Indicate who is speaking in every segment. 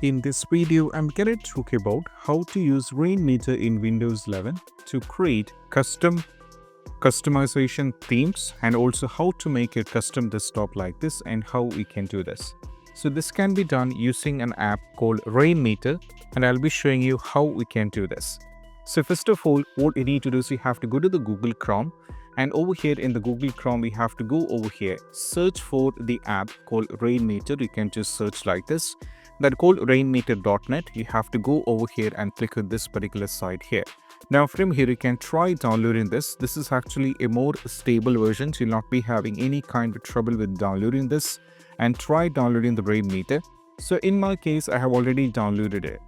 Speaker 1: In this video, I'm going to talk about how to use Rainmeter in Windows 11 to create customization themes, and also how to make a custom desktop like this and how we can do this. So this can be done using an app called Rainmeter, and I'll be showing you how we can do this. So first of all, what you need to do is you have to go to the Google Chrome, and over here in the Google Chrome, we have to go over here, search for the app called Rainmeter. You can just search like this, that called rainmeter.net. You have to go over here and click on this particular site here. Now from here, you can try downloading this. This is actually a more stable version, so you'll not be having any kind of trouble with downloading this, and try downloading the Rainmeter. So in my case, I have already downloaded it.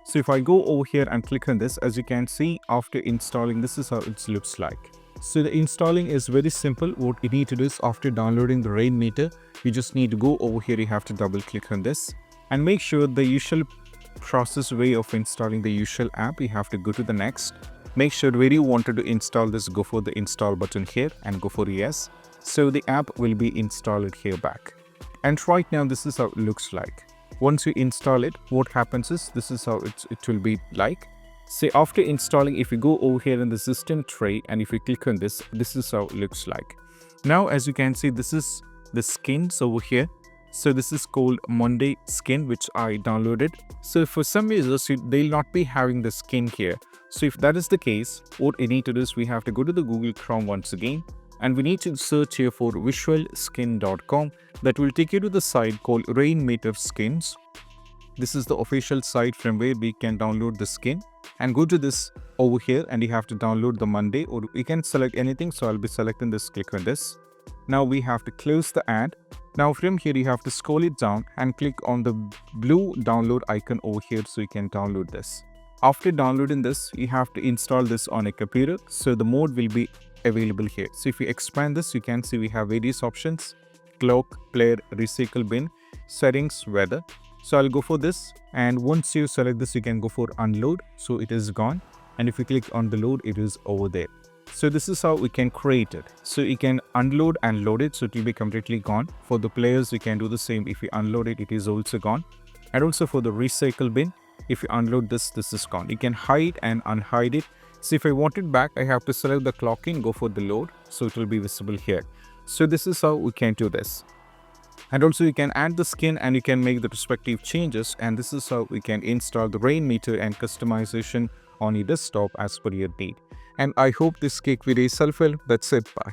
Speaker 1: So if I go over here and click on this, as you can see, after installing, this is how it looks like. So the installing is very simple. What you need to do is after downloading the Rainmeter, you just need to go over here. You have to double click on this and make sure the usual process way of installing the usual app. You have to go to the next. Make sure where you wanted to install this, go for the install button here and go for yes. So the app will be installed here back. And right now, this is how it looks like. Once you install it, what happens is this is how it will be like. Say after installing, if you go over here in the system tray and if you click on this, this is how it looks like. Now, as you can see, this is the skins over here. So this is called Monday skin, which I downloaded. So for some users, they'll not be having the skin here. So if that is the case, what you need to do is we have to go to the Google Chrome once again, and we need to search here for visualskin.com. That will take you to the site called Rainmeter Skins. This is the official site from where we can download the skin, and go to this over here and you have to download the Monday, or you can select anything. So I'll be selecting this, click on this. Now we have to close the ad. Now from here, you have to scroll it down and click on the blue download icon over here so you can download this. After downloading this, you have to install this on a computer. So the mode will be available here. So if you expand this, you can see we have various options: clock, player, recycle bin, settings, weather. So I'll go for this, and once you select this, you can go for unload. So it is gone, and if you click on the load, it is over there. So this is how we can create it. So you can unload and load it, so it will be completely gone. For the players, you can do the same. If you unload it, it is also gone. And also for the recycle bin, if you unload this, this is gone. You can hide and unhide it. So if I want it back, I have to select the clock in, go for the load, so it will be visible here. So this is how we can do this. And also you can add the skin and you can make the respective changes, and this is how we can install the Rainmeter and customization on your desktop as per your need. And I hope this quick video is helpful. That's it. Bye.